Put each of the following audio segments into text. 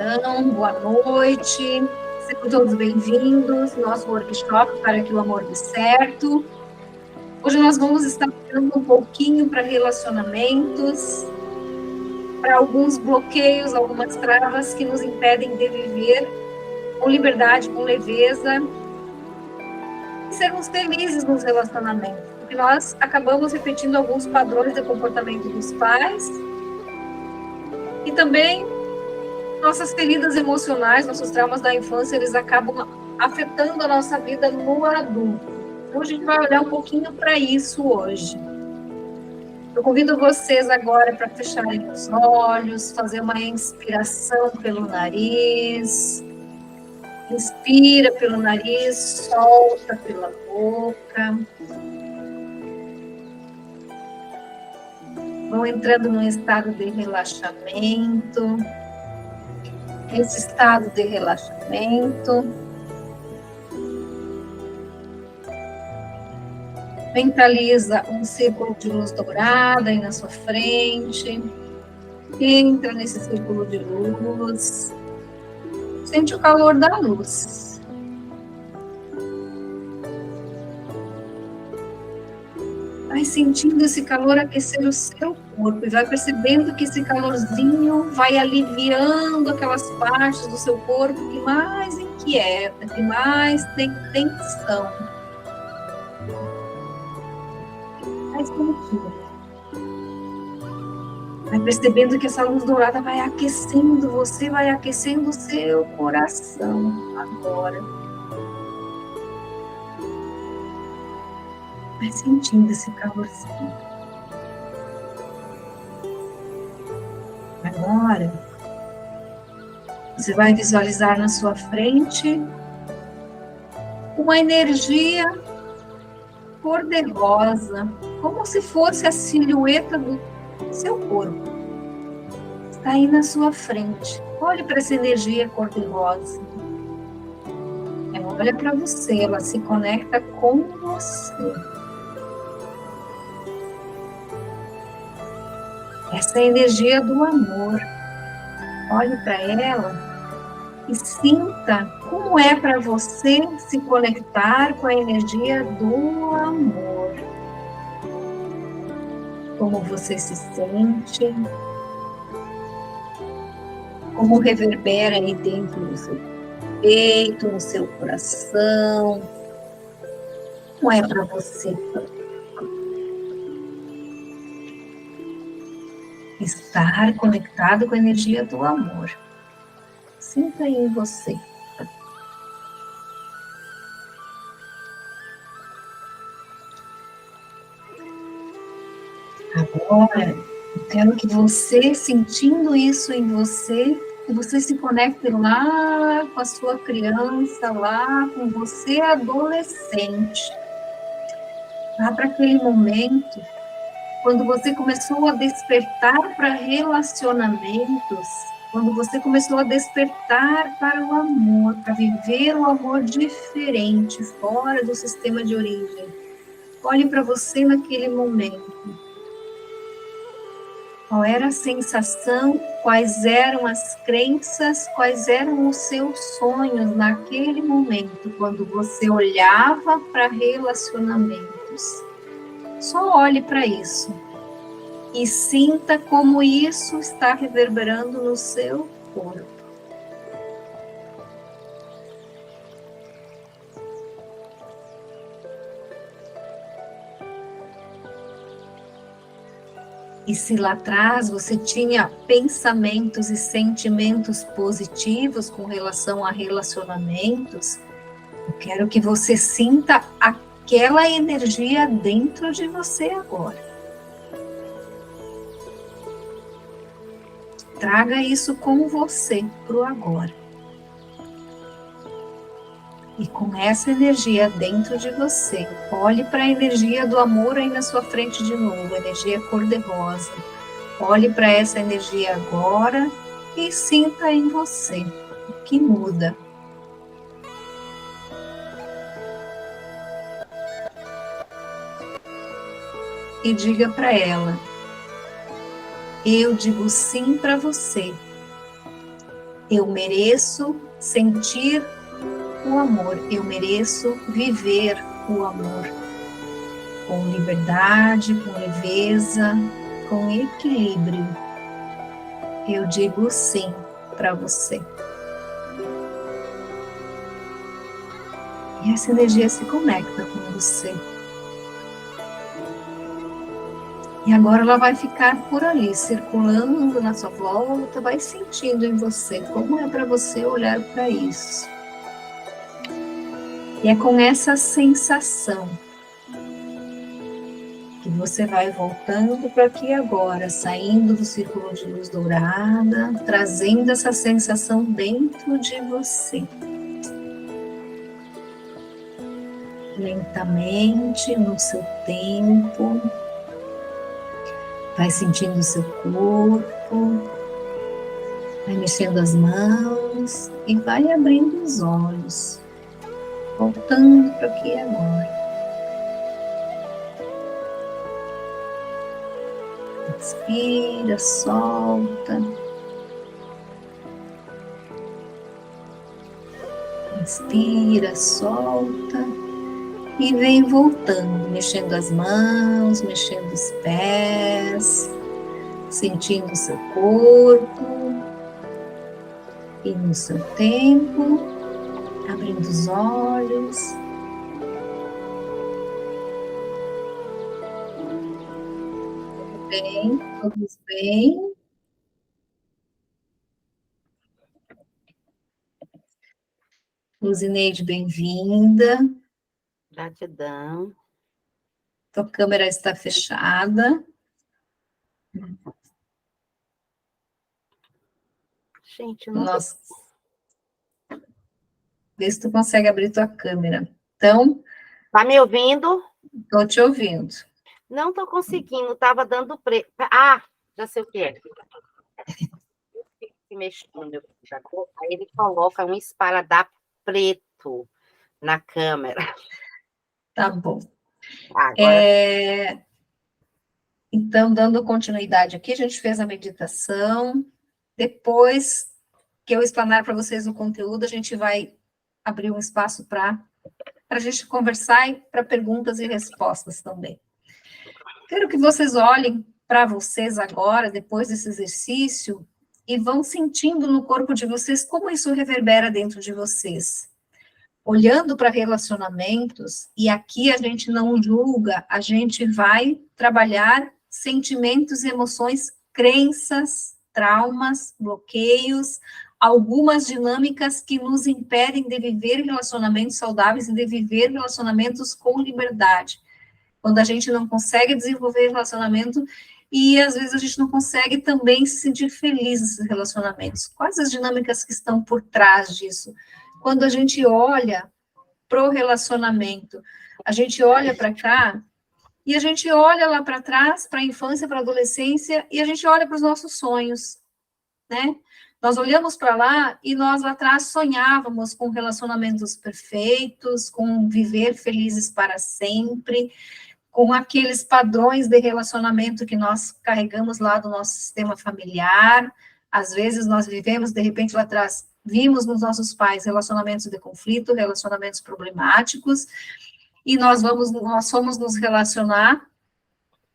Então, boa noite, sejam todos bem-vindos ao nosso workshop para que o amor dê certo. Hoje nós vamos estar falando um pouquinho para relacionamentos, para alguns bloqueios, algumas travas que nos impedem de viver com liberdade, com leveza, e sermos felizes nos relacionamentos, porque nós acabamos repetindo alguns padrões de comportamento dos pais e também nossas feridas emocionais, nossos traumas da infância, eles acabam afetando a nossa vida no adulto. Então, a gente vai olhar um pouquinho para isso hoje. Eu convido vocês agora para fecharem os olhos, fazer uma inspiração pelo nariz. Inspira pelo nariz, solta pela boca. Vão entrando num estado de relaxamento. Esse estado de relaxamento. Mentaliza um círculo de luz dourada aí na sua frente. Entra nesse círculo de luz. Sente o calor da luz. Vai sentindo esse calor aquecer o seu corpo e vai percebendo que esse calorzinho vai aliviando aquelas partes do seu corpo que mais inquieta, que mais tem tensão. Vai sentindo. Vai percebendo que essa luz dourada vai aquecendo você, vai aquecendo o seu coração agora. Vai sentindo esse calorzinho. Agora, você vai visualizar na sua frente uma energia cor-de-rosa, como se fosse a silhueta do seu corpo. Está aí na sua frente. Olhe para essa energia cor-de-rosa. Ela olha para você, ela se conecta com você. Essa é a energia do amor. Olhe para ela e sinta como é para você se conectar com a energia do amor. Como você se sente, como reverbera aí dentro do seu peito, no seu coração. Como é para você estar conectado com a energia do amor? Sinta aí em você. Agora, eu quero que você, sentindo isso em você, que você se conecte lá com a sua criança, lá com você adolescente. Lá para aquele momento, quando você começou a despertar para relacionamentos, quando você começou a despertar para o amor, para viver um amor diferente, fora do sistema de origem. Olhe para você naquele momento. Qual era a sensação, quais eram as crenças, quais eram os seus sonhos naquele momento, quando você olhava para relacionamentos. Só olhe para isso e sinta como isso está reverberando no seu corpo. E se lá atrás você tinha pensamentos e sentimentos positivos com relação a relacionamentos, eu quero que você sinta aquela energia dentro de você agora. Traga isso com você para o agora. E com essa energia dentro de você, olhe para a energia do amor aí na sua frente de novo, energia cor-de-rosa. Olhe para essa energia agora e sinta em você o que muda. E diga para ela: eu digo sim para você. Eu mereço sentir o amor, eu mereço viver o amor com liberdade, com leveza, com equilíbrio. Eu digo sim para você. E essa energia se conecta com você. E agora ela vai ficar por ali, circulando na sua volta, vai sentindo em você como é para você olhar para isso. E é com essa sensação que você vai voltando para aqui agora, saindo do círculo de luz dourada, trazendo essa sensação dentro de você. Lentamente, no seu tempo, vai sentindo o seu corpo, vai mexendo as mãos e vai abrindo os olhos, voltando para aqui agora. Inspira, solta. Inspira, solta. E vem voltando, mexendo as mãos, mexendo os pés, sentindo o seu corpo. E no seu tempo, abrindo os olhos. Tudo bem? Todos bem? Luzineide, bem-vinda. Gratidão. Tua câmera está fechada. Gente, não Nossa. Vê se tu consegue abrir tua câmera. Então... Tá me ouvindo? Estou te ouvindo. Não estou conseguindo, estava dando preto. Ah, já sei o que é. Se mexer no meu computador, aí ele coloca um esparadrapo preto na câmera. Tá bom. Agora... Então, dando continuidade aqui, a gente fez a meditação. Depois que eu explanar para vocês o conteúdo, a gente vai abrir um espaço para a gente conversar e para perguntas e respostas também. Quero que vocês olhem para vocês agora, depois desse exercício, e vão sentindo no corpo de vocês como isso reverbera dentro de vocês. Olhando para relacionamentos, e aqui a gente não julga, a gente vai trabalhar sentimentos, emoções, crenças, traumas, bloqueios, algumas dinâmicas que nos impedem de viver relacionamentos saudáveis e de viver relacionamentos com liberdade. Quando a gente não consegue desenvolver relacionamento e às vezes a gente não consegue também se sentir feliz nesses relacionamentos. Quais as dinâmicas que estão por trás disso? Quando a gente olha para o relacionamento, a gente olha para cá e a gente olha lá para trás, para a infância, para a adolescência, e a gente olha para os nossos sonhos, né? Nós olhamos para lá e nós lá atrás sonhávamos com relacionamentos perfeitos, com viver felizes para sempre, com aqueles padrões de relacionamento que nós carregamos lá do nosso sistema familiar. Às vezes nós vivemos, de repente, lá atrás, vimos nos nossos pais relacionamentos de conflito, relacionamentos problemáticos, e nós fomos nos relacionar,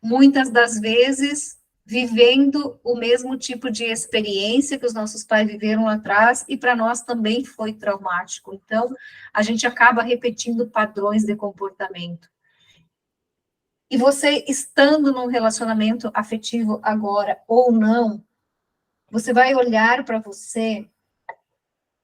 muitas das vezes, vivendo o mesmo tipo de experiência que os nossos pais viveram lá atrás, e para nós também foi traumático. Então, a gente acaba repetindo padrões de comportamento. E você, estando num relacionamento afetivo agora ou não, você vai olhar para você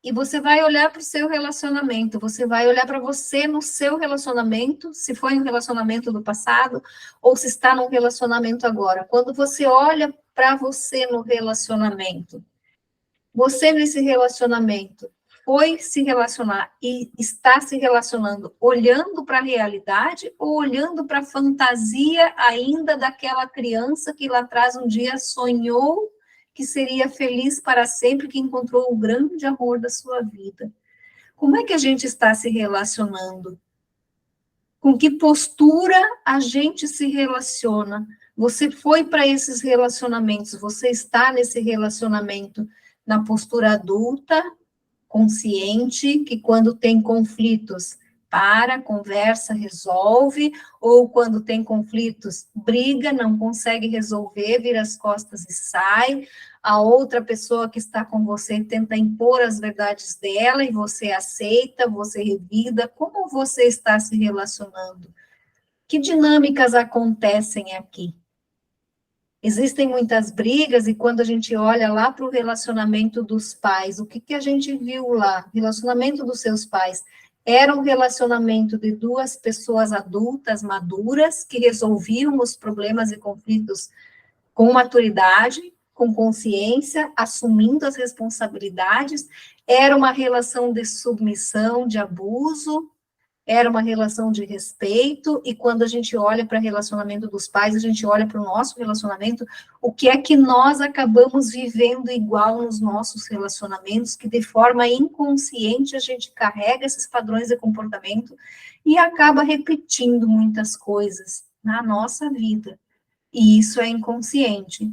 e você vai olhar para o seu relacionamento, você vai olhar para você no seu relacionamento, se foi um relacionamento do passado ou se está num relacionamento agora. Quando você olha para você no relacionamento, você nesse relacionamento foi se relacionar e está se relacionando olhando para a realidade ou olhando para a fantasia ainda daquela criança que lá atrás um dia sonhou que seria feliz para sempre, que encontrou o grande amor da sua vida? Como é que a gente está se relacionando? Com que postura a gente se relaciona? Você foi para esses relacionamentos, você está nesse relacionamento na postura adulta, consciente, que quando tem conflitos, conversa, resolve, ou quando tem conflitos, briga, não consegue resolver, vira as costas e sai. A outra pessoa que está com você tenta impor as verdades dela e você aceita, você revida. Como você está se relacionando? Que dinâmicas acontecem aqui? Existem muitas brigas, e quando a gente olha lá para o relacionamento dos pais, o que, que a gente viu lá? Relacionamento dos seus pais. Era um relacionamento de duas pessoas adultas, maduras, que resolviam os problemas e conflitos com maturidade, com consciência, assumindo as responsabilidades. Era uma relação de submissão, de abuso, era uma relação de respeito, e quando a gente olha para o relacionamento dos pais, a gente olha para o nosso relacionamento, o que é que nós acabamos vivendo igual nos nossos relacionamentos, que de forma inconsciente a gente carrega esses padrões de comportamento e acaba repetindo muitas coisas na nossa vida, e isso é inconsciente.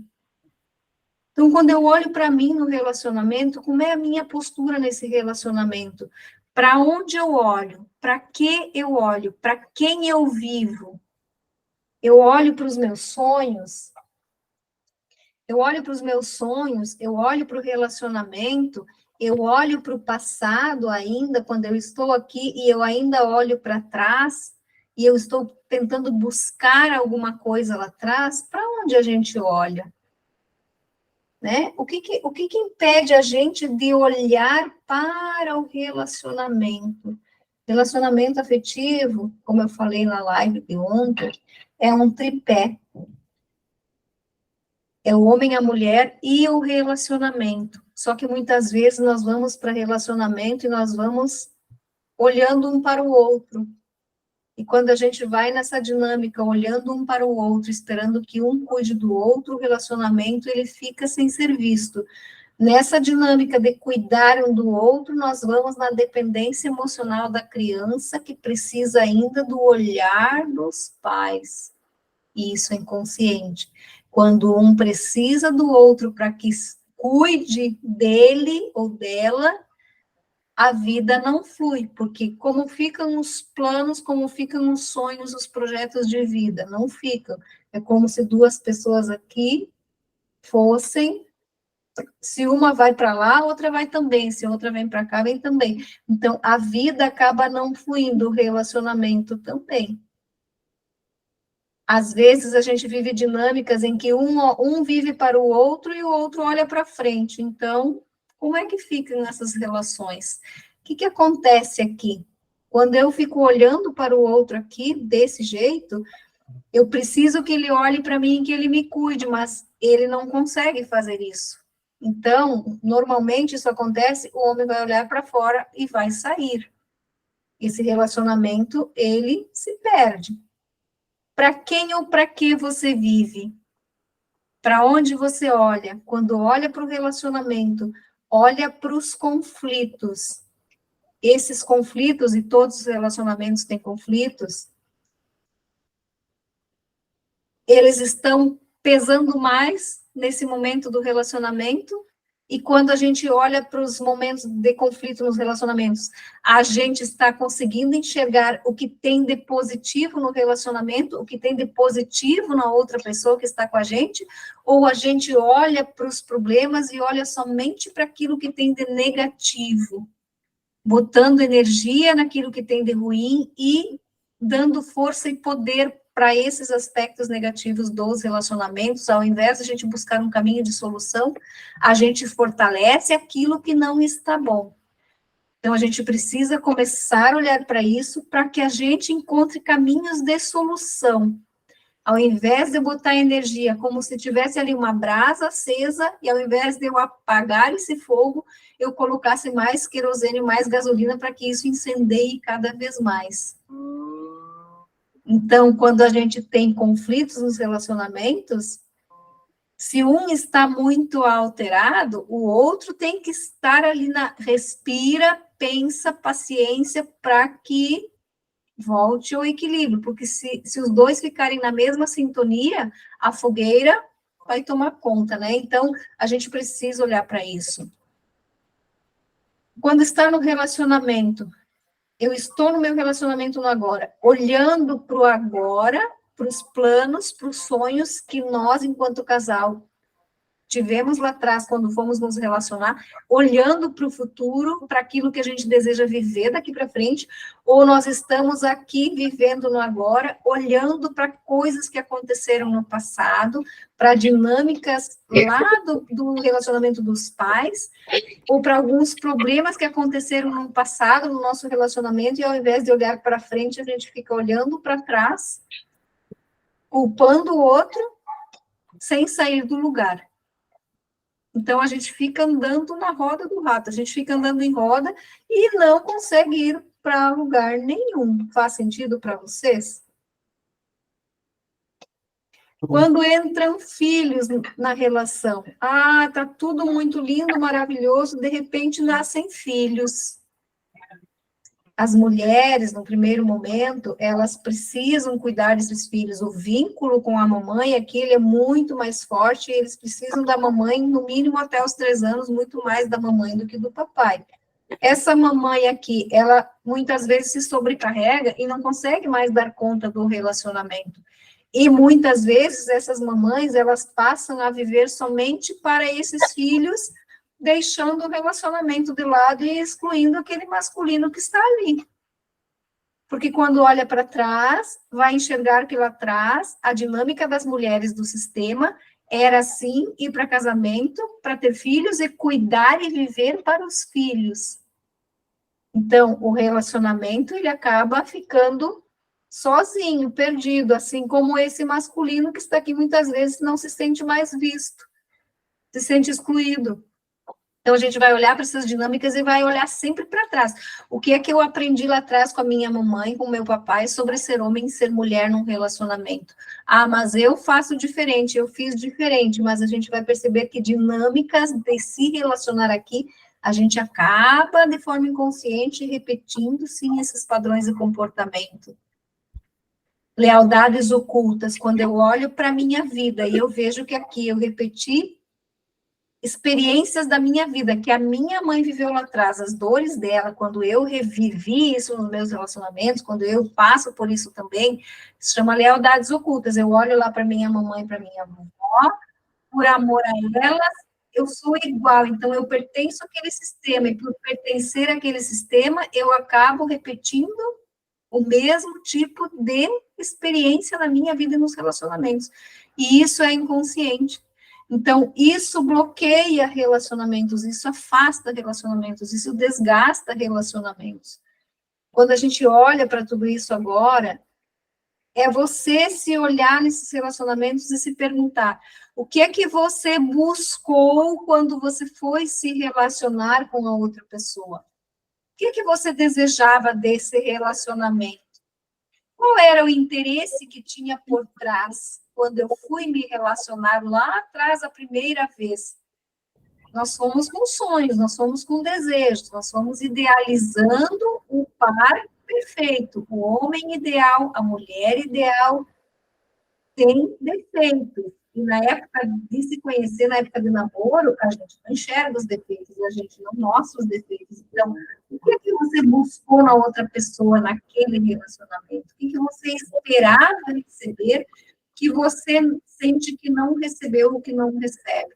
Então, quando eu olho para mim no relacionamento, como é a minha postura nesse relacionamento? Para onde eu olho? Para que eu olho? Para quem eu vivo? Eu olho para os meus sonhos? Eu olho para os meus sonhos, eu olho para o relacionamento, eu olho para o passado ainda, quando eu estou aqui e eu ainda olho para trás, e eu estou tentando buscar alguma coisa lá atrás. Para onde a gente olha? Né? O que impede a gente de olhar para o relacionamento? Relacionamento afetivo, como eu falei na live de ontem, é um tripé. É o homem, a mulher e o relacionamento. Só que muitas vezes nós vamos para relacionamento e nós vamos olhando um para o outro. E quando a gente vai nessa dinâmica, olhando um para o outro, esperando que um cuide do outro, o relacionamento ele fica sem ser visto. Nessa dinâmica de cuidar um do outro, nós vamos na dependência emocional da criança, que precisa ainda do olhar dos pais. E isso é inconsciente. Quando um precisa do outro para que cuide dele ou dela, a vida não flui, porque como ficam os planos, como ficam os sonhos, os projetos de vida, não ficam. É como se duas pessoas aqui fossem, se uma vai para lá, a outra vai também, se a outra vem para cá, vem também. Então, a vida acaba não fluindo, o relacionamento também. Às vezes, a gente vive dinâmicas em que um vive para o outro e o outro olha para frente. Então, como é que ficam essas relações? O que acontece aqui? Quando eu fico olhando para o outro aqui, desse jeito, eu preciso que ele olhe para mim e que ele me cuide, mas ele não consegue fazer isso. Então, normalmente isso acontece, o homem vai olhar para fora e vai sair. Esse relacionamento, ele se perde. Para quem ou para que você vive? Para onde você olha? Quando olha para o relacionamento, olha para os conflitos. Esses conflitos, e todos os relacionamentos têm conflitos, eles estão pesando mais nesse momento do relacionamento, e quando a gente olha para os momentos de conflito nos relacionamentos, a gente está conseguindo enxergar o que tem de positivo no relacionamento, o que tem de positivo na outra pessoa que está com a gente, ou a gente olha para os problemas e olha somente para aquilo que tem de negativo, botando energia naquilo que tem de ruim e dando força e poder para esses aspectos negativos dos relacionamentos. Ao invés de a gente buscar um caminho de solução, a gente fortalece aquilo que não está bom. Então, a gente precisa começar a olhar para isso, para que a gente encontre caminhos de solução. Ao invés de eu botar energia como se tivesse ali uma brasa acesa, e ao invés de eu apagar esse fogo, eu colocasse mais querosene, mais gasolina, para que isso incendeie cada vez mais. Então, quando a gente tem conflitos nos relacionamentos, se um está muito alterado, o outro tem que estar ali respira, pensa, paciência, para que volte ao equilíbrio, porque se os dois ficarem na mesma sintonia, a fogueira vai tomar conta, né? Então, a gente precisa olhar para isso. Quando está no relacionamento, eu estou no meu relacionamento no agora, olhando para o agora, para os planos, para os sonhos que nós, enquanto casal, tivemos lá atrás, quando fomos nos relacionar, olhando para o futuro, para aquilo que a gente deseja viver daqui para frente, ou nós estamos aqui vivendo no agora, olhando para coisas que aconteceram no passado, para dinâmicas lá do relacionamento dos pais, ou para alguns problemas que aconteceram no passado, no nosso relacionamento, e ao invés de olhar para frente, a gente fica olhando para trás, culpando o outro, sem sair do lugar. Então, a gente fica andando na roda do rato, a gente fica andando em roda e não consegue ir para lugar nenhum. Faz sentido para vocês? Quando entram filhos na relação, tá tudo muito lindo, maravilhoso, de repente nascem filhos. As mulheres, no primeiro momento, elas precisam cuidar desses filhos. O vínculo com a mamãe aqui, ele é muito mais forte, eles precisam da mamãe, no mínimo até os 3 anos, muito mais da mamãe do que do papai. Essa mamãe aqui, ela muitas vezes se sobrecarrega e não consegue mais dar conta do relacionamento. E muitas vezes essas mamães, elas passam a viver somente para esses filhos, deixando o relacionamento de lado e excluindo aquele masculino que está ali. Porque quando olha para trás, vai enxergar que lá atrás, a dinâmica das mulheres do sistema era assim, ir para casamento, para ter filhos e cuidar e viver para os filhos. Então, o relacionamento, ele acaba ficando sozinho, perdido, assim como esse masculino que está aqui muitas vezes não se sente mais visto, se sente excluído. Então, a gente vai olhar para essas dinâmicas e vai olhar sempre para trás. O que é que eu aprendi lá atrás com a minha mamãe, com o meu papai, sobre ser homem e ser mulher num relacionamento? Mas eu faço diferente, eu fiz diferente, mas a gente vai perceber que dinâmicas de se relacionar aqui, a gente acaba, de forma inconsciente, repetindo, sim, esses padrões de comportamento. Lealdades ocultas, quando eu olho para a minha vida e eu vejo que aqui eu repeti experiências da minha vida, que a minha mãe viveu lá atrás, as dores dela, quando eu revivi isso nos meus relacionamentos, quando eu passo por isso também, se chama lealdades ocultas. Eu olho lá para minha mamãe, para minha avó, por amor a elas, eu sou igual, então eu pertenço àquele sistema, e por pertencer àquele sistema, eu acabo repetindo o mesmo tipo de experiência na minha vida e nos relacionamentos. E isso é inconsciente. Então, isso bloqueia relacionamentos, isso afasta relacionamentos, isso desgasta relacionamentos. Quando a gente olha para tudo isso agora, é você se olhar nesses relacionamentos e se perguntar: o que é que você buscou quando você foi se relacionar com a outra pessoa? O que é que você desejava desse relacionamento? Qual era o interesse que tinha por trás quando eu fui me relacionar lá atrás a primeira vez? Nós fomos com sonhos, nós fomos com desejos, nós fomos idealizando o par perfeito, o homem ideal, a mulher ideal, sem defeitos. E na época de se conhecer, na época de namoro, a gente não enxerga os defeitos, a gente não mostra os defeitos. Então, o que é que você buscou na outra pessoa, naquele relacionamento? O que é que você esperava receber que você sente que não recebeu ou que não recebe?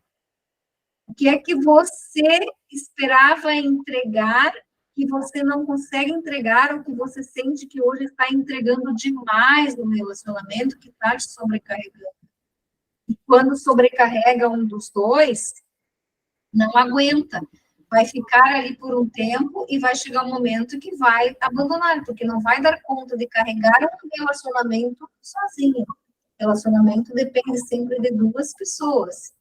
O que é que você esperava entregar que você não consegue entregar ou que você sente que hoje está entregando demais no relacionamento, que está te sobrecarregando? E quando sobrecarrega um dos dois, não aguenta. Vai ficar ali por um tempo e vai chegar um momento que vai abandonar, porque não vai dar conta de carregar um relacionamento sozinho. Relacionamento depende sempre de 2 pessoas.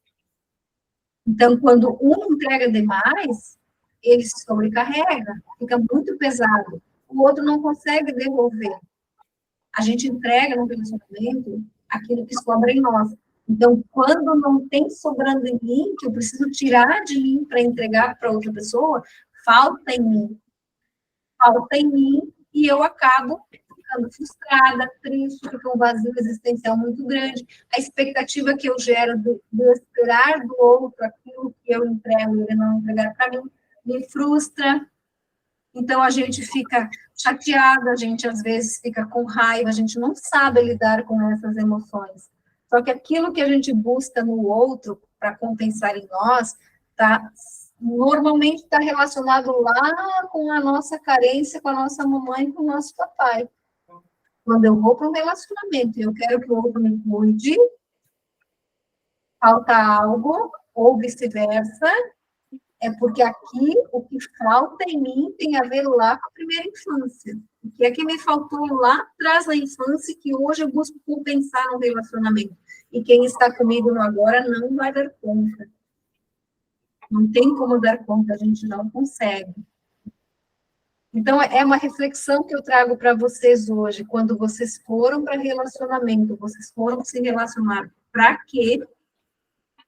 Então, quando um entrega demais, ele se sobrecarrega, fica muito pesado. O outro não consegue devolver. A gente entrega no relacionamento aquilo que sobra em nós. Então, quando não tem sobrando em mim, que eu preciso tirar de mim para entregar para outra pessoa, falta em mim. Falta em mim e eu acabo ficando frustrada, triste, fica um vazio existencial muito grande. A expectativa que eu gero do esperar do outro aquilo que eu entrego e ele não entregar para mim me frustra. Então, a gente fica chateada, a gente, às vezes, fica com raiva, a gente não sabe lidar com essas emoções. Só que aquilo que a gente busca no outro para compensar em nós, normalmente está relacionado lá com a nossa carência, com a nossa mamãe, com o nosso papai. Quando eu vou para um relacionamento e eu quero que o outro me cuide, falta algo, ou vice-versa, é porque aqui o que falta em mim tem a ver lá com a primeira infância. O que é que me faltou lá atrás na infância que hoje eu busco compensar no relacionamento? E quem está comigo no agora não vai dar conta. Não tem como dar conta, a gente não consegue. Então, é uma reflexão que eu trago para vocês hoje. Quando vocês foram para relacionamento, vocês foram se relacionar para quê?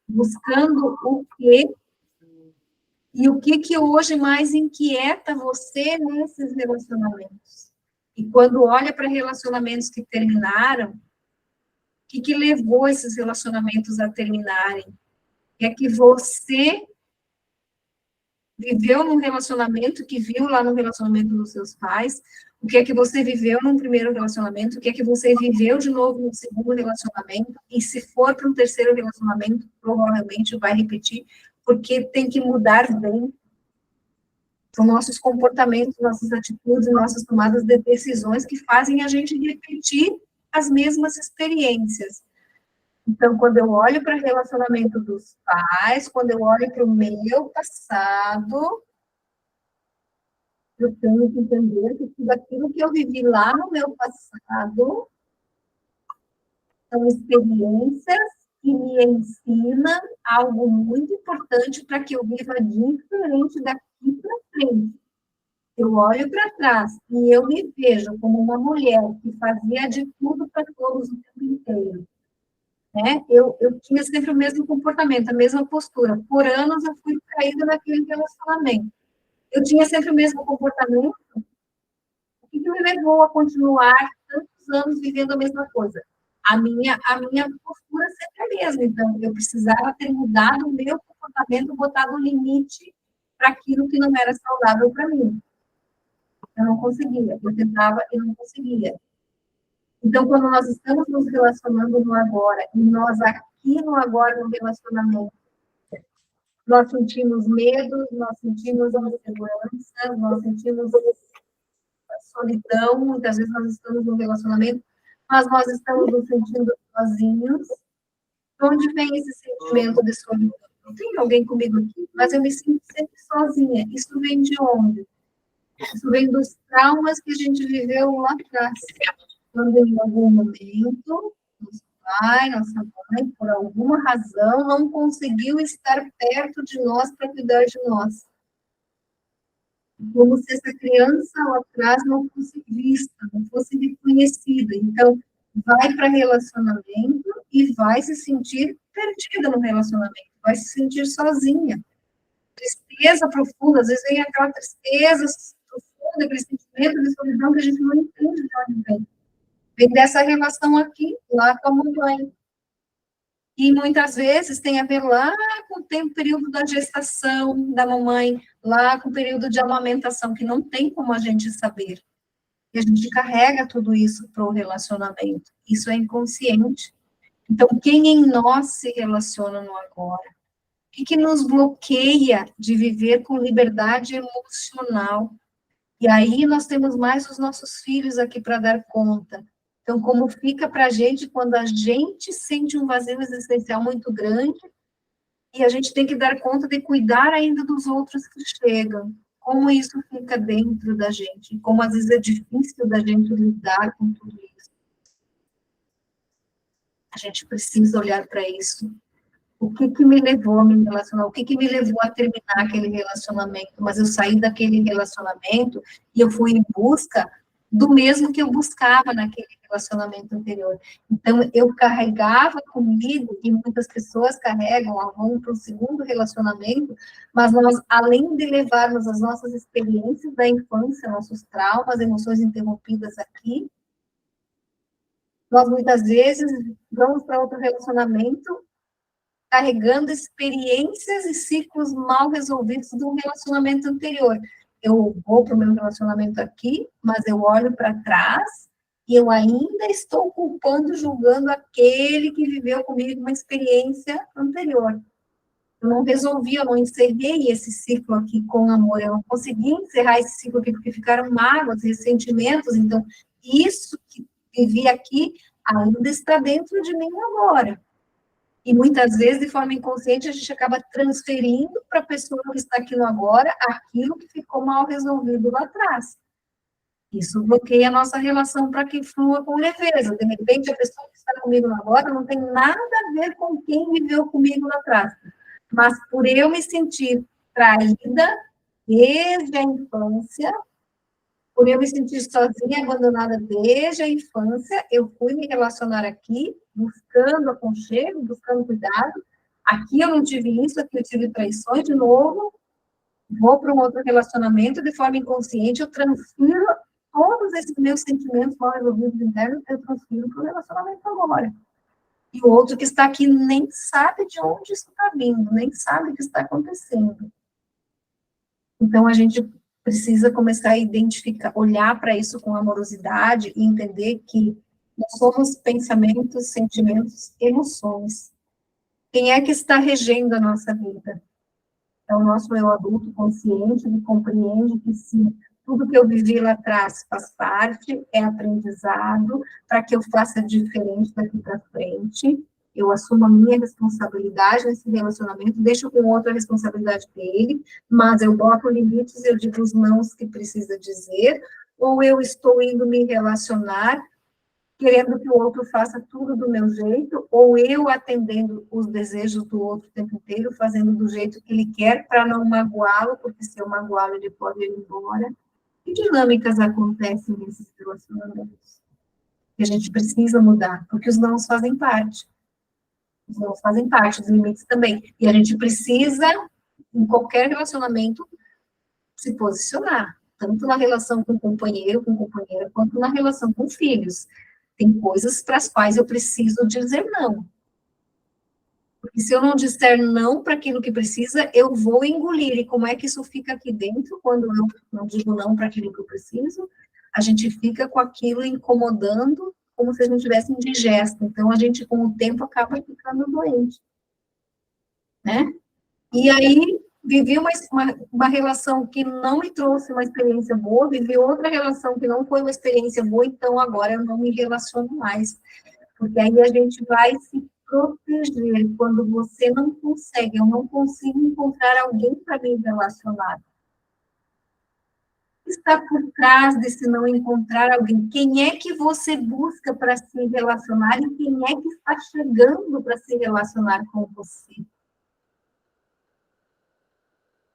Buscando o quê? E o que hoje mais inquieta você nesses relacionamentos? E quando olha para relacionamentos que terminaram, o que levou esses relacionamentos a terminarem? É que você viveu num relacionamento que viu lá no relacionamento dos seus pais, o que é que você viveu num primeiro relacionamento, o que é que você viveu de novo no segundo relacionamento, e se for para um terceiro relacionamento, provavelmente vai repetir, porque tem que mudar bem. São nossos comportamentos, nossas atitudes, nossas tomadas de decisões que fazem a gente repetir as mesmas experiências. Então, quando eu olho para o relacionamento dos pais, quando eu olho para o meu passado, eu tenho que entender que tudo aquilo que eu vivi lá no meu passado são experiências que me ensinam algo muito importante para que eu viva diferente daqui para frente. Eu olho para trás e eu me vejo como uma mulher que fazia de tudo para todos o tempo inteiro. Né? Eu tinha sempre o mesmo comportamento, a mesma postura. Por anos eu fui caída naquele relacionamento. Eu tinha sempre o mesmo comportamento. O que me levou a continuar tantos anos vivendo a mesma coisa? A minha postura sempre a mesma. Então, eu precisava ter mudado o meu comportamento, botado um limite para aquilo que não era saudável para mim. Eu não conseguia. Eu tentava e não conseguia. Então, quando nós estamos nos relacionando no agora, e nós aqui no agora, no relacionamento, nós sentimos medo, nós sentimos insegurança, nós sentimos solidão, muitas vezes nós estamos no relacionamento, mas nós estamos nos sentindo sozinhos. De onde vem esse sentimento de solidão? Não tem alguém comigo aqui, mas eu me sinto sempre sozinha. Isso vem de onde? Isso vem dos traumas que a gente viveu lá atrás. Quando em algum momento, nosso pai, nossa mãe, por alguma razão, não conseguiu estar perto de nós para cuidar de nós. Como se essa criança lá atrás não fosse vista, não fosse reconhecida. Então, vai para relacionamento e vai se sentir perdida no relacionamento, vai se sentir sozinha. Tristeza profunda, às vezes vem aquela tristeza profunda, aquele sentimento de solidão que a gente não entende de onde vem. Vem dessa relação aqui, lá com a mamãe. E muitas vezes tem a ver lá com o período da gestação da mamãe, lá com o período de amamentação, que não tem como a gente saber. E a gente carrega tudo isso para o relacionamento. Isso é inconsciente. Então, quem em nós se relaciona no agora? O que nos bloqueia de viver com liberdade emocional? E aí nós temos mais os nossos filhos aqui para dar conta. Então, como fica para a gente quando a gente sente um vazio existencial muito grande e a gente tem que dar conta de cuidar ainda dos outros que chegam? Como isso fica dentro da gente? Como às vezes é difícil da gente lidar com tudo isso? A gente precisa olhar para isso. O que me levou a me relacionar? O que me levou a terminar aquele relacionamento? Mas eu saí daquele relacionamento e eu fui em busca do mesmo que eu buscava naquele relacionamento anterior. Então, eu carregava comigo, e muitas pessoas carregam, vão para o segundo relacionamento, mas nós, além de levarmos as nossas experiências da infância, nossos traumas, emoções interrompidas aqui, nós muitas vezes vamos para outro relacionamento carregando experiências e ciclos mal resolvidos de um relacionamento anterior. Eu vou para o meu relacionamento aqui, mas eu olho para trás e eu ainda estou culpando, julgando aquele que viveu comigo uma experiência anterior. Eu não resolvi, eu não encerrei esse ciclo aqui com amor, eu não consegui encerrar esse ciclo aqui, porque ficaram mágoas, ressentimentos, então, isso que vivi aqui ainda está dentro de mim agora. E muitas vezes, de forma inconsciente, a gente acaba transferindo para a pessoa que está aqui no agora aquilo que ficou mal resolvido lá atrás. Isso bloqueia a nossa relação para que flua com leveza. De repente, a pessoa que está comigo agora não tem nada a ver com quem viveu comigo lá atrás. Mas por eu me sentir traída desde a infância, por eu me sentir sozinha, abandonada desde a infância, eu fui me relacionar aqui, buscando aconchego, buscando cuidado. Aqui eu não tive isso, aqui eu tive traições de novo. Vou para um outro relacionamento, de forma inconsciente, eu transfiro todos esses meus sentimentos mal resolvidos internos, eu transfiro para o relacionamento agora. E o outro que está aqui nem sabe de onde isso está vindo, nem sabe o que está acontecendo. Então, a gente precisa começar a identificar, olhar para isso com amorosidade e entender que nós somos pensamentos, sentimentos, emoções. Quem é que está regendo a nossa vida? É o nosso eu adulto consciente, que compreende que sim, tudo que eu vivi lá atrás faz parte, é aprendizado, para que eu faça diferente daqui para frente. Eu assumo a minha responsabilidade nesse relacionamento, deixo com outra a responsabilidade dele, mas eu boto limites, eu digo os nãos que precisa dizer, ou eu estou indo me relacionar querendo que o outro faça tudo do meu jeito, ou eu atendendo os desejos do outro o tempo inteiro, fazendo do jeito que ele quer, para não magoá-lo, porque se eu magoá-lo, ele pode ir embora. Que dinâmicas acontecem nesses relacionamentos? Que a gente precisa mudar, porque os nãos fazem parte. Os nãos fazem parte, os limites também. E a gente precisa, em qualquer relacionamento, se posicionar, tanto na relação com companheiro, com companheira, quanto na relação com filhos. Tem coisas para as quais eu preciso dizer não. Porque se eu não disser não para aquilo que precisa, eu vou engolir. E como é que isso fica aqui dentro, quando eu não digo não para aquilo que eu preciso? A gente fica com aquilo incomodando, como se a gente tivesse indigesto. Então, a gente, com o tempo, acaba ficando doente. Né? E aí, vivi uma relação que não me trouxe uma experiência boa, vivi outra relação que não foi uma experiência boa, então agora eu não me relaciono mais. Porque aí a gente vai se proteger quando você não consegue, eu não consigo encontrar alguém para me relacionar. O que está por trás desse não encontrar alguém? Quem é que você busca para se relacionar e quem é que está chegando para se relacionar com você?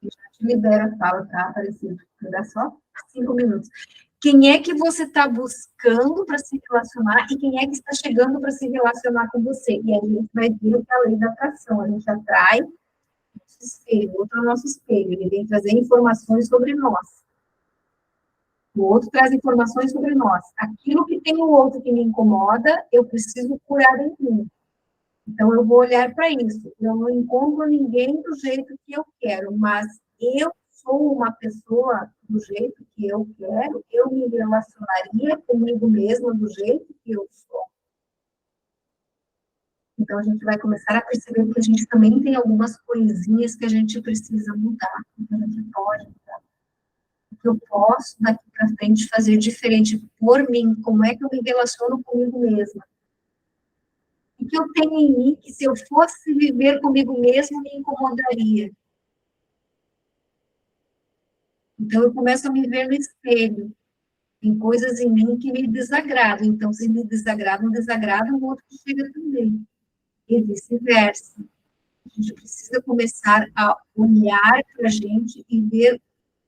Eu já te libero a fala, tá, Aparecido? Dá só 5 minutos. Quem é que você está buscando para se relacionar e quem é que está chegando para se relacionar com você? E a gente vai ver que a lei da atração, a gente atrai o nosso espelho, o outro é o nosso espelho, ele vem trazer informações sobre nós. O outro traz informações sobre nós. Aquilo que tem o outro que me incomoda, eu preciso curar em mim. Então, eu vou olhar para isso. Eu não encontro ninguém do jeito que eu quero, mas eu sou uma pessoa do jeito que eu quero, eu me relacionaria comigo mesma do jeito que eu sou. Então, a gente vai começar a perceber que a gente também tem algumas coisinhas que a gente precisa mudar, que a gente pode mudar. O que eu posso, daqui para frente, fazer diferente por mim, como é que eu me relaciono comigo mesma. O que eu tenho em mim que, se eu fosse viver comigo mesmo, me incomodaria. Então, eu começo a me ver no espelho. Tem coisas em mim que me desagradam. Então, se me desagradam, o outro chega também. E vice-versa. A gente precisa começar a olhar para a gente e ver o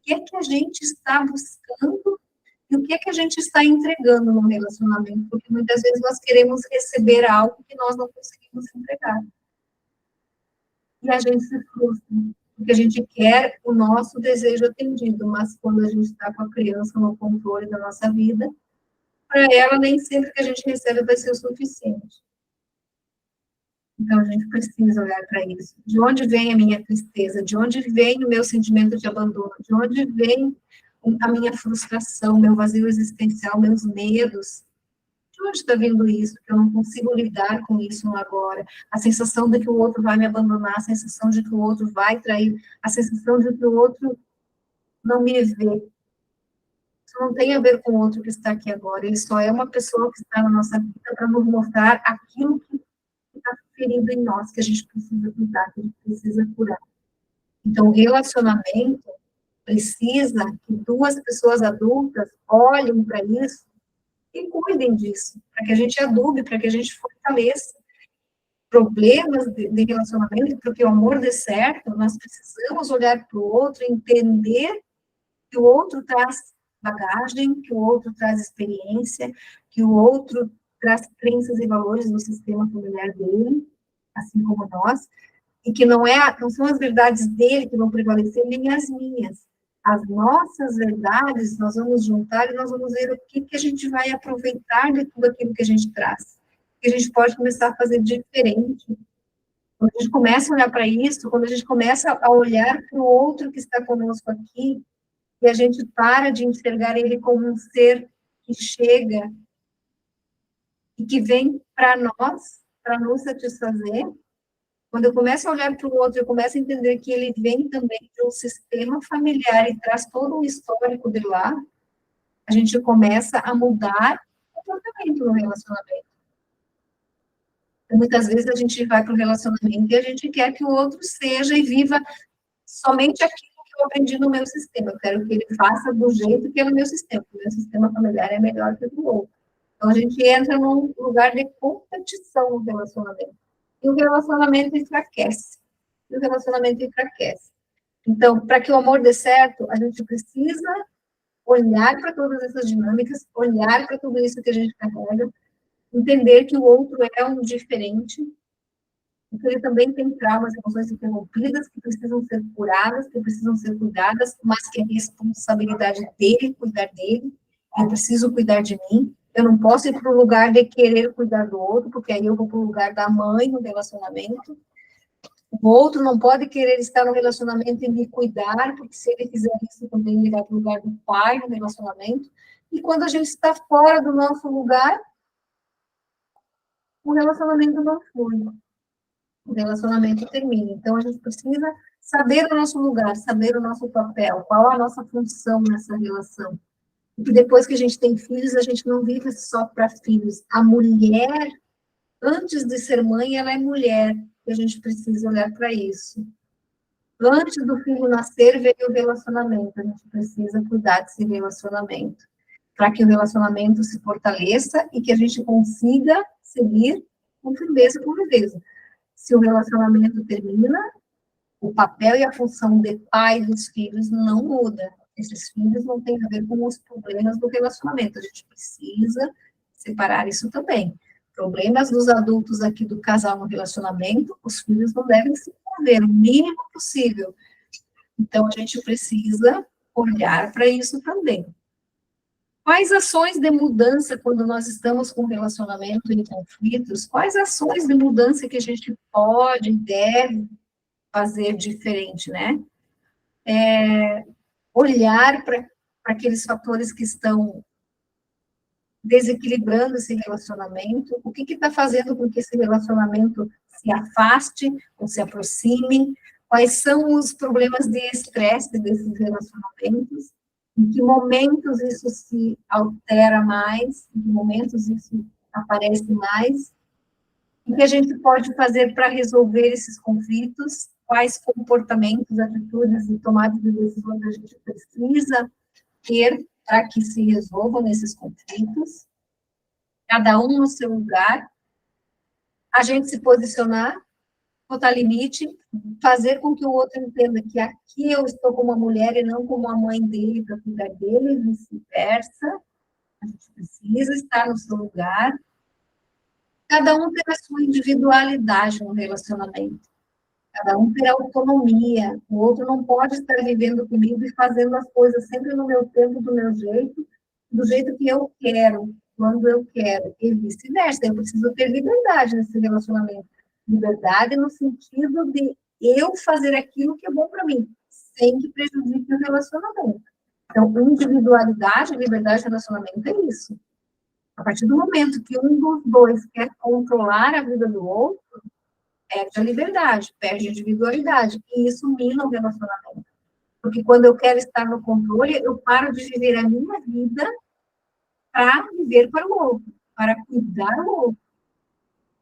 que é que a gente está buscando e o que é que a gente está entregando no relacionamento. Porque muitas vezes nós queremos receber algo que nós não conseguimos entregar. E a gente se frustra. Porque a gente quer o nosso desejo atendido, mas quando a gente está com a criança no controle da nossa vida, para ela nem sempre que a gente recebe vai ser o suficiente. Então, a gente precisa olhar para isso. De onde vem a minha tristeza? De onde vem o meu sentimento de abandono? De onde vem a minha frustração, meu vazio existencial, meus medos? De onde está vindo isso? Que eu não consigo lidar com isso no agora. A sensação de que o outro vai me abandonar, a sensação de que o outro vai trair, a sensação de que o outro não me vê. Isso não tem a ver com o outro que está aqui agora. Ele só é uma pessoa que está na nossa vida para nos mostrar aquilo que está ferido em nós, que a gente precisa cuidar, que a gente precisa curar. Então, o relacionamento precisa que duas pessoas adultas olhem para isso e cuidem disso, para que a gente adube, para que a gente fortaleça. Problemas de relacionamento, para que o amor dê certo, nós precisamos olhar para o outro, entender que o outro traz bagagem, que o outro traz experiência, que o outro traz crenças e valores do sistema familiar dele, assim como nós, e que não são as verdades dele que vão prevalecer, nem as minhas. As nossas verdades, nós vamos juntar e nós vamos ver o que a gente vai aproveitar de tudo aquilo que a gente traz. Que a gente pode começar a fazer diferente. Quando a gente começa a olhar para isso, quando a gente começa a olhar para o outro que está conosco aqui, e a gente para de enxergar ele como um ser que chega e que vem para nós, para nos satisfazer. Quando eu começo a olhar para o outro, eu começo a entender que ele vem também de um sistema familiar e traz todo um histórico de lá, a gente começa a mudar o comportamento no relacionamento. Então, muitas vezes a gente vai para o relacionamento e a gente quer que o outro seja e viva somente aquilo que eu aprendi no meu sistema. Eu quero que ele faça do jeito que é no meu sistema. O meu sistema familiar é melhor que o do outro. Então, a gente entra num lugar de competição no relacionamento. E o relacionamento enfraquece. E o relacionamento enfraquece. Então, para que o amor dê certo, a gente precisa olhar para todas essas dinâmicas, olhar para tudo isso que a gente carrega, entender que o outro é um diferente, que ele também tem traumas, emoções interrompidas, que precisam ser curadas, que precisam ser cuidadas, mas que é responsabilidade dele cuidar dele, eu preciso cuidar de mim, eu não posso ir para o lugar de querer cuidar do outro, porque aí eu vou para o lugar da mãe no relacionamento, o outro não pode querer estar no relacionamento e me cuidar, porque se ele fizer isso, também ele vai para o lugar do pai no relacionamento, e quando a gente está fora do nosso lugar, o relacionamento não flui. O relacionamento termina. Então, a gente precisa saber o nosso lugar, saber o nosso papel, qual a nossa função nessa relação. Porque depois que a gente tem filhos, a gente não vive só para filhos. A mulher, antes de ser mãe, ela é mulher, e a gente precisa olhar para isso. Antes do filho nascer, veio o relacionamento, a gente precisa cuidar desse relacionamento, para que o relacionamento se fortaleça e que a gente consiga seguir com firmeza, com leveza. Se o relacionamento termina, o papel e a função de pai dos filhos não muda. Esses filhos não têm a ver com os problemas do relacionamento. A gente precisa separar isso também. Problemas dos adultos aqui do casal no relacionamento, os filhos não devem se envolver o mínimo possível. Então, a gente precisa olhar para isso também. Quais ações de mudança, quando nós estamos com relacionamento em conflitos, quais ações de mudança que a gente pode e deve fazer diferente, né? Olhar para aqueles fatores que estão desequilibrando esse relacionamento, o que está fazendo com que esse relacionamento se afaste ou se aproxime, quais são os problemas de estresse desses relacionamentos, em que momentos isso se altera mais, em que momentos isso aparece mais, o que a gente pode fazer para resolver esses conflitos, quais comportamentos, atitudes e tomadas de decisões a gente precisa ter para que se resolvam esses conflitos, cada um no seu lugar, a gente se posicionar, botar limite, fazer com que o outro entenda que aqui eu estou como uma mulher e não como a mãe dele para cuidar dele, e vice-versa. A gente precisa estar no seu lugar. Cada um tem a sua individualidade no relacionamento. Cada um tem autonomia. O outro não pode estar vivendo comigo e fazendo as coisas sempre no meu tempo, do jeito que eu quero, quando eu quero, e vice-versa. Eu preciso ter liberdade nesse relacionamento. Liberdade no sentido de eu fazer aquilo que é bom para mim, sem que prejudique o relacionamento. Então, individualidade, liberdade de relacionamento é isso. A partir do momento que um dos dois quer controlar a vida do outro, perde a liberdade, perde a individualidade, e isso mina o relacionamento. Porque quando eu quero estar no controle, eu paro de viver a minha vida para viver para o outro, para cuidar do outro.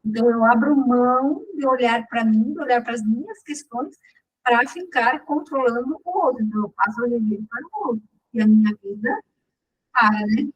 Então, eu abro mão de olhar para mim, de olhar para as minhas questões, para ficar controlando o outro. Então, eu passo a viver para o outro. E a minha vida para, né?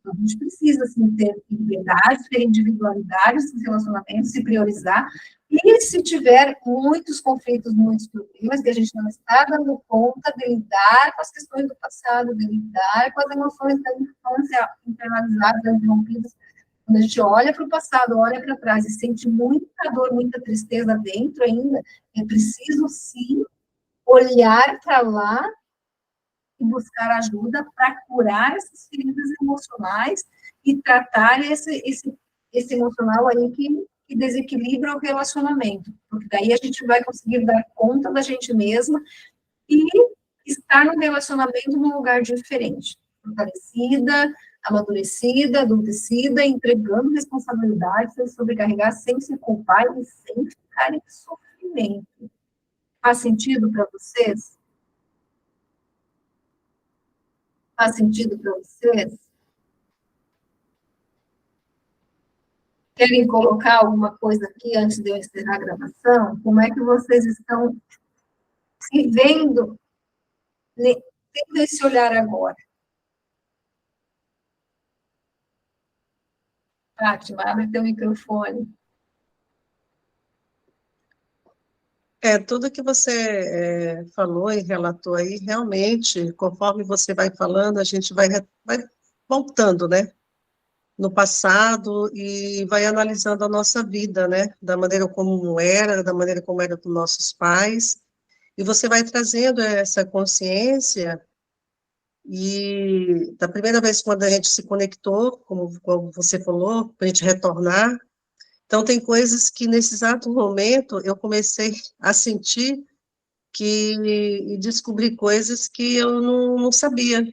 Então, a gente precisa, assim, ter liberdade, ter individualidade nos relacionamentos, se priorizar. E se tiver muitos conflitos, muitos problemas, que a gente não está dando conta de lidar com as questões do passado, de lidar com as emoções da infância internalizadas, interrompidas, quando a gente olha para o passado, olha para trás e sente muita dor, muita tristeza dentro ainda, é preciso, sim, olhar para lá e buscar ajuda para curar essas feridas emocionais e tratar esse emocional aí que desequilibra o relacionamento. Porque daí a gente vai conseguir dar conta da gente mesma e estar no relacionamento num lugar diferente, fortalecida, amadurecida, adultecida, entregando responsabilidades, sem sobrecarregar, sem se culpar e sem ficar em sofrimento. Faz sentido para vocês? Faz sentido para vocês? Querem colocar alguma coisa aqui antes de eu encerrar a gravação? Como é que vocês estão se vendo, tendo esse olhar agora? Fátima, abre teu microfone. Tudo que você falou e relatou aí, realmente, conforme você vai falando, a gente vai voltando, né, no passado e vai analisando a nossa vida, né, da maneira como era, da maneira como era com nossos pais, e você vai trazendo essa consciência, e da primeira vez quando a gente se conectou, como você falou, para a gente retornar. Então, tem coisas que, nesse exato momento, eu comecei a sentir e descobri coisas que eu não sabia.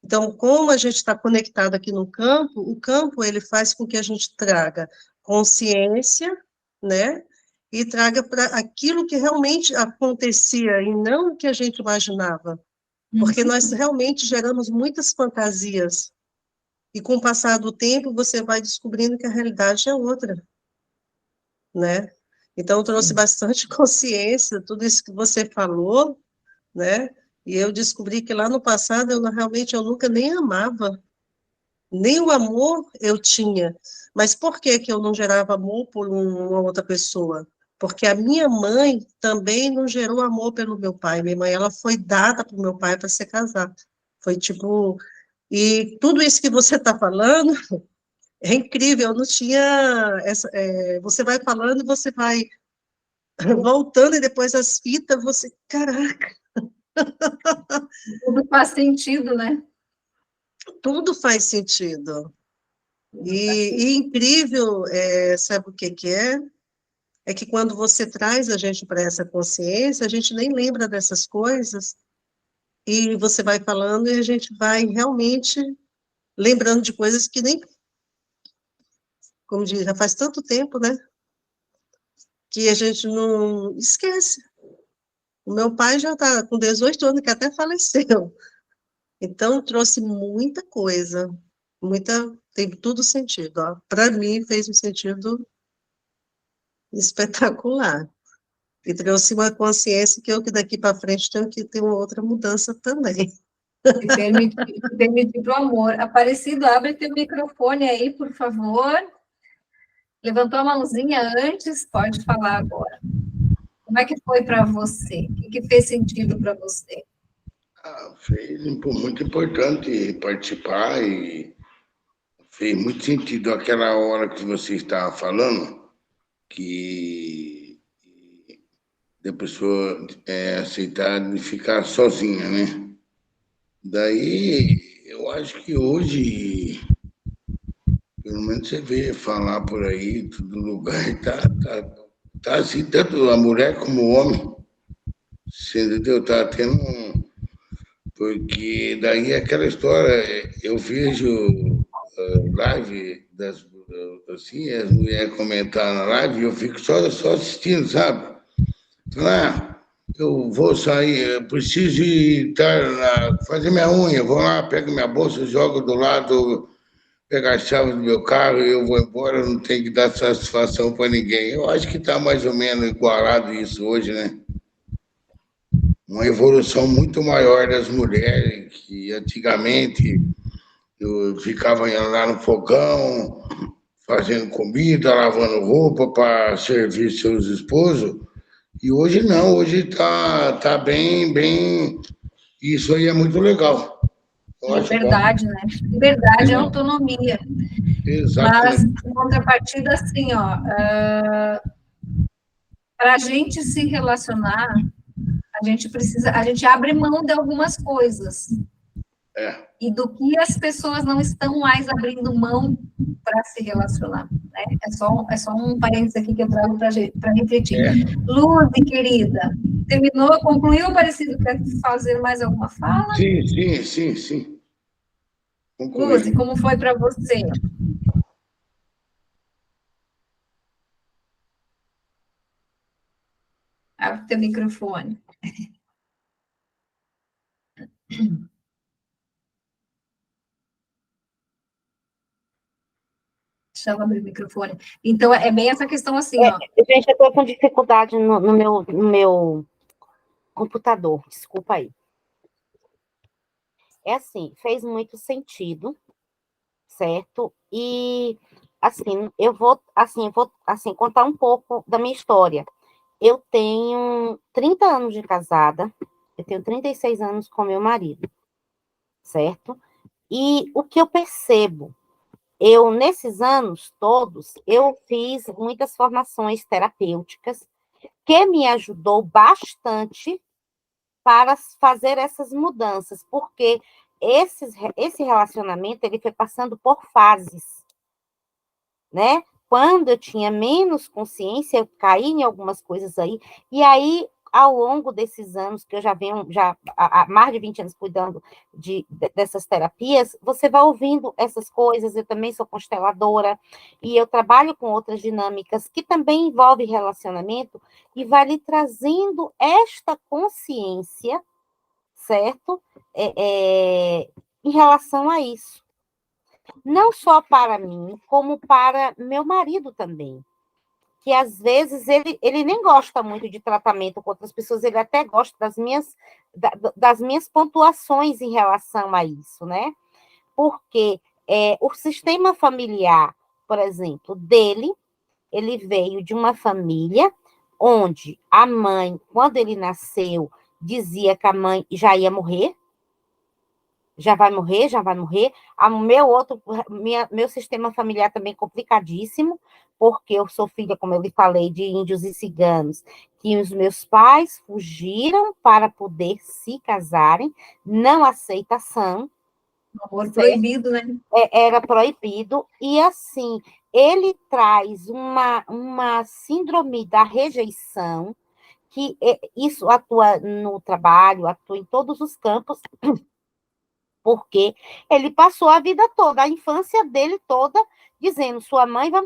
Então, como a gente está conectado aqui no campo, o campo, ele faz com que a gente traga consciência, né, e traga para aquilo que realmente acontecia e não o que a gente imaginava. Porque nós realmente geramos muitas fantasias. E com o passar do tempo, você vai descobrindo que a realidade é outra, né? Então, trouxe bastante consciência, tudo isso que você falou, né? E eu descobri que lá no passado, realmente, eu nunca nem amava, nem o amor eu tinha. Mas por que que eu não gerava amor por uma outra pessoa? Porque a minha mãe também não gerou amor pelo meu pai. Minha mãe, ela foi dada para o meu pai para se casar. Foi tipo... E tudo isso que você está falando é incrível, eu não tinha... você vai falando e você vai voltando, e depois as fitas, você... Caraca! Tudo faz sentido, né? Tudo faz sentido. E incrível, sabe o que que é? É que quando você traz a gente para essa consciência, a gente nem lembra dessas coisas, e você vai falando e a gente vai realmente lembrando de coisas que nem, como diz, já faz tanto tempo, né? Que a gente não esquece. O meu pai já está com 18 anos, que até faleceu. Então, trouxe muita coisa, tem tudo sentido. Para mim, fez um sentido espetacular. E trouxe uma consciência que eu, que daqui para frente, tenho que ter uma outra mudança também. Permitir para o amor. Aparecido, abre teu microfone aí, por favor. Levantou a mãozinha antes, pode falar agora. Como é que foi para você? O que fez sentido para você? Fez muito importante participar e fez muito sentido aquela hora que você estava falando, que da pessoa aceitar de ficar sozinha, né? Daí, eu acho que hoje, pelo menos você vê falar por aí, todo lugar, tá tá assim, tanto a mulher como o homem, você entendeu? Tá tendo um. Porque daí é aquela história, eu vejo live das assim, as mulheres comentando na live, e eu fico só assistindo, sabe? Ah, eu vou sair, eu preciso ir fazer minha unha, vou lá, pego minha bolsa, jogo do lado, pego a chave do meu carro e eu vou embora, não tenho que dar satisfação para ninguém. Eu acho que está mais ou menos igualado isso hoje, né? Uma evolução muito maior das mulheres, que antigamente eu ficava lá no fogão, fazendo comida, lavando roupa para servir seus esposos. E hoje não, hoje tá bem. Isso aí é muito legal. Eu acho bom. Liberdade, né? Liberdade e autonomia. Mas, Exatamente. em contrapartida, assim, ó, para a gente se relacionar, a gente abre mão de algumas coisas. É. E do que as pessoas não estão mais abrindo mão para se relacionar. Né? É só um parênteses aqui que eu trago para refletir. Luzi, querida, terminou, concluiu, Aparecido? Quer fazer mais alguma fala? Sim. Concluí. Luzi, como foi para você? Abre o teu microfone. Deixa eu abrir o microfone. Então, é bem essa questão assim, ó. Gente, eu estou com dificuldade no meu computador, desculpa aí. É assim, fez muito sentido, certo? E, assim, eu vou contar um pouco da minha história. Eu tenho 30 anos de casada, eu tenho 36 anos com meu marido, certo? E o que eu percebo, nesses anos todos, eu fiz muitas formações terapêuticas que me ajudou bastante para fazer essas mudanças, porque esse relacionamento ele foi passando por fases, né? Quando eu tinha menos consciência, eu caí em algumas coisas aí, e aí, ao longo desses anos, que eu já venho há mais de 20 anos cuidando dessas terapias, você vai ouvindo essas coisas, eu também sou consteladora, e eu trabalho com outras dinâmicas que também envolvem relacionamento, e vai lhe trazendo esta consciência, certo? Em relação a isso. Não só para mim, como para meu marido também. Que às vezes ele nem gosta muito de tratamento com outras pessoas, ele até gosta das minhas pontuações em relação a isso, né? Porque o sistema familiar, por exemplo, dele, ele veio de uma família onde a mãe, quando ele nasceu, dizia que a mãe já ia morrer, já vai morrer. Meu sistema familiar também complicadíssimo, porque eu sou filha, como eu lhe falei, de índios e ciganos, que os meus pais fugiram para poder se casarem, não aceitação. Amor proibido, né? Era proibido, e assim, ele traz uma síndrome da rejeição, que isso atua no trabalho, atua em todos os campos, porque ele passou a vida toda, a infância dele toda, dizendo: sua mãe vai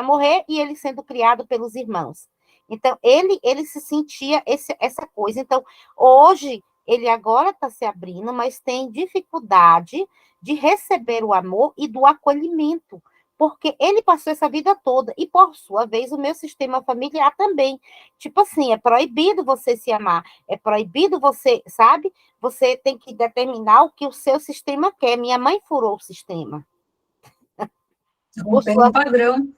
morrer, e ele sendo criado pelos irmãos. Então, ele se sentia essa coisa. Então, hoje, ele agora está se abrindo, mas tem dificuldade de receber o amor e do acolhimento, porque ele passou essa vida toda, e, por sua vez, o meu sistema familiar também. Tipo assim, é proibido você se amar, é proibido você, sabe? Você tem que determinar o que o seu sistema quer. Minha mãe furou o sistema. Rompendo um padrão.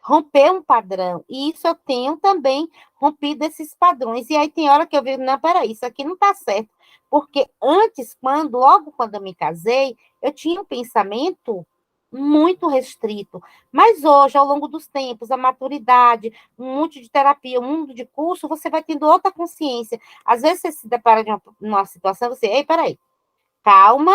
Romper um padrão. E isso eu tenho também rompido esses padrões. E aí tem hora que eu vejo, não, peraí, isso aqui não está certo. Porque antes, logo quando eu me casei, eu tinha um pensamento muito restrito. Mas hoje, ao longo dos tempos, a maturidade, um monte de terapia, um mundo de curso, você vai tendo outra consciência. Às vezes você se depara numa situação, você, ei, peraí, calma,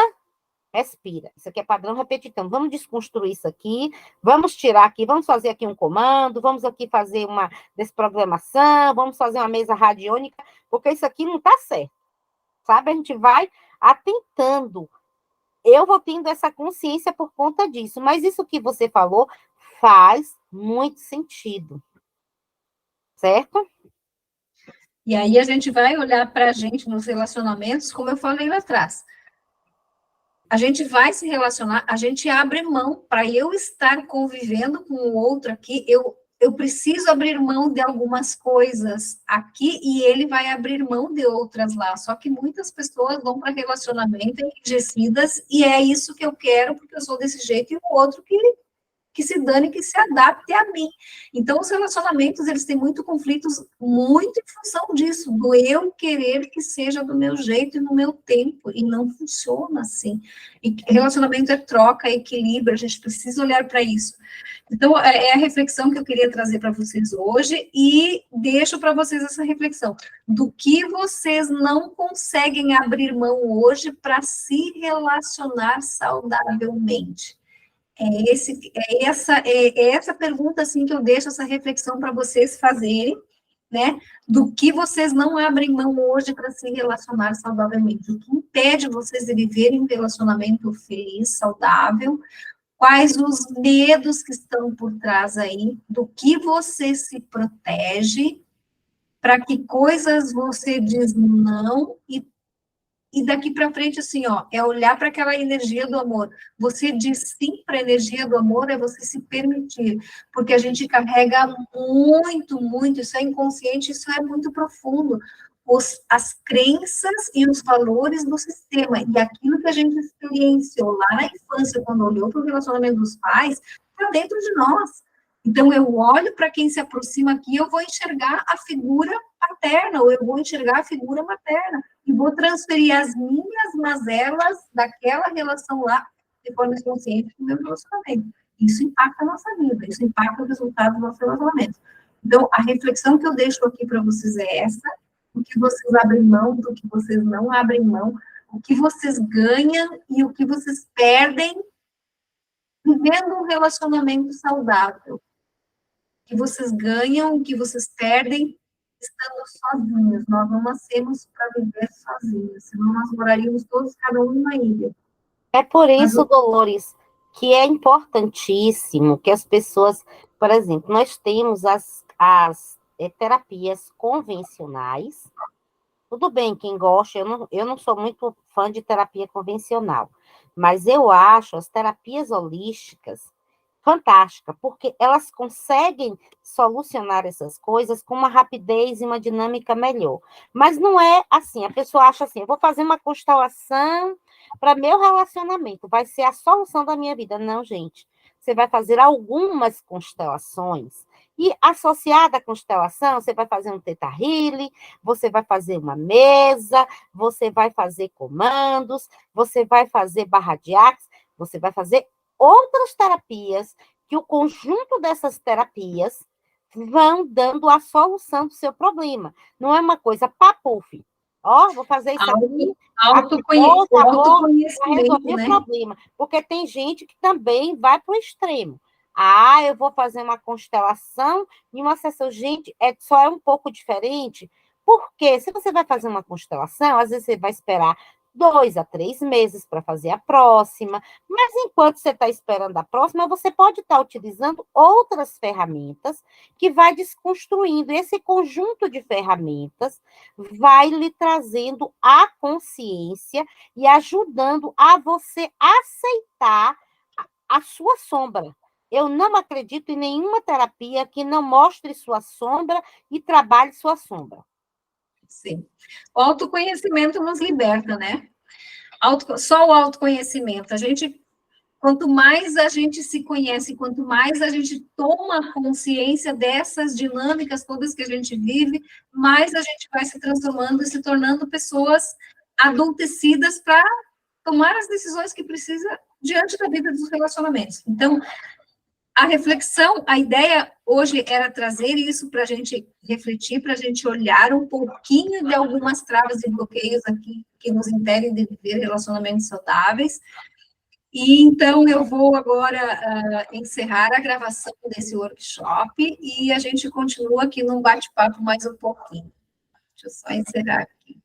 respira. Isso aqui é padrão repetitivo. Vamos desconstruir isso aqui, vamos tirar aqui, vamos fazer aqui um comando, vamos aqui fazer uma desprogramação, vamos fazer uma mesa radiônica, porque isso aqui não está certo, sabe? A gente vai atentando. Eu vou tendo essa consciência por conta disso, mas isso que você falou faz muito sentido, certo? E aí a gente vai olhar para a gente nos relacionamentos, como eu falei lá atrás. A gente vai se relacionar, a gente abre mão, para eu estar convivendo com o outro aqui, eu preciso abrir mão de algumas coisas aqui e ele vai abrir mão de outras lá. Só que muitas pessoas vão para relacionamento enrijecidas e é isso que eu quero, porque eu sou desse jeito, e o outro que se dane, que se adapte a mim. Então, os relacionamentos, eles têm muito conflitos, muito em função disso, do eu querer que seja do meu jeito e no meu tempo, e não funciona assim. E relacionamento é troca, é equilíbrio, a gente precisa olhar para isso. Então, é a reflexão que eu queria trazer para vocês hoje, e deixo para vocês essa reflexão, do que vocês não conseguem abrir mão hoje para se relacionar saudavelmente. É essa pergunta, assim, que eu deixo essa reflexão para vocês fazerem, né? Do que vocês não abrem mão hoje para se relacionar saudavelmente. O que impede vocês de viverem um relacionamento feliz, saudável? Quais os medos que estão por trás aí? Do que você se protege? Para que coisas você diz não e daqui para frente, assim, ó, é olhar para aquela energia do amor. Você diz sim para a energia do amor, é você se permitir, porque a gente carrega muito, muito, isso é inconsciente, isso é muito profundo, as crenças e os valores do sistema, e aquilo que a gente experienciou lá na infância, quando olhou para o relacionamento dos pais, está dentro de nós. Então, eu olho para quem se aproxima aqui, eu vou enxergar a figura paterna, ou eu vou enxergar a figura materna, e vou transferir as minhas mazelas daquela relação lá, de forma inconsciente, no meu relacionamento. Isso impacta a nossa vida, isso impacta o resultado do nosso relacionamento. Então, a reflexão que eu deixo aqui para vocês é essa: o que vocês abrem mão, do que vocês não abrem mão, o que vocês ganham e o que vocês perdem vivendo um relacionamento saudável. O que vocês ganham, o que vocês perdem estando sozinhos. Nós não nascemos para viver sozinhos, senão nós moraríamos todos, cada um numa ilha. É por isso, Dolores, que é importantíssimo que as pessoas, por exemplo, nós temos as terapias convencionais. Tudo bem, quem gosta, eu não sou muito fã de terapia convencional, mas eu acho as terapias holísticas fantástica, porque elas conseguem solucionar essas coisas com uma rapidez e uma dinâmica melhor. Mas não é assim, a pessoa acha assim, eu vou fazer uma constelação para meu relacionamento, vai ser a solução da minha vida. Não, gente. Você vai fazer algumas constelações, e associada à constelação, você vai fazer um Theta Healing, você vai fazer uma mesa, você vai fazer comandos, você vai fazer barra de axis, você vai fazer outras terapias, que o conjunto dessas terapias vão dando a solução do seu problema. Não é uma coisa papuf. Ó, vou fazer isso aqui, autoconhecimento, resolver o problema. Porque tem gente que também vai para o extremo. Eu vou fazer uma constelação e uma sessão. Gente, só é um pouco diferente. Porque se você vai fazer uma constelação, às vezes você vai esperar 2 a 3 meses para fazer a próxima, mas enquanto você está esperando a próxima, você pode estar utilizando outras ferramentas que vai desconstruindo. Esse conjunto de ferramentas vai lhe trazendo a consciência e ajudando a você aceitar a sua sombra. Eu não acredito em nenhuma terapia que não mostre sua sombra e trabalhe sua sombra. Sim. O autoconhecimento nos liberta, né? Só o autoconhecimento. Quanto mais a gente se conhece, quanto mais a gente toma consciência dessas dinâmicas todas que a gente vive, mais a gente vai se transformando e se tornando pessoas adultecidas para tomar as decisões que precisa diante da vida dos relacionamentos. Então, a reflexão, a ideia hoje era trazer isso para a gente refletir, para a gente olhar um pouquinho de algumas travas e bloqueios aqui que nos impedem de viver relacionamentos saudáveis, E então eu vou agora encerrar a gravação desse workshop e a gente continua aqui num bate-papo mais um pouquinho. Deixa eu só encerrar aqui.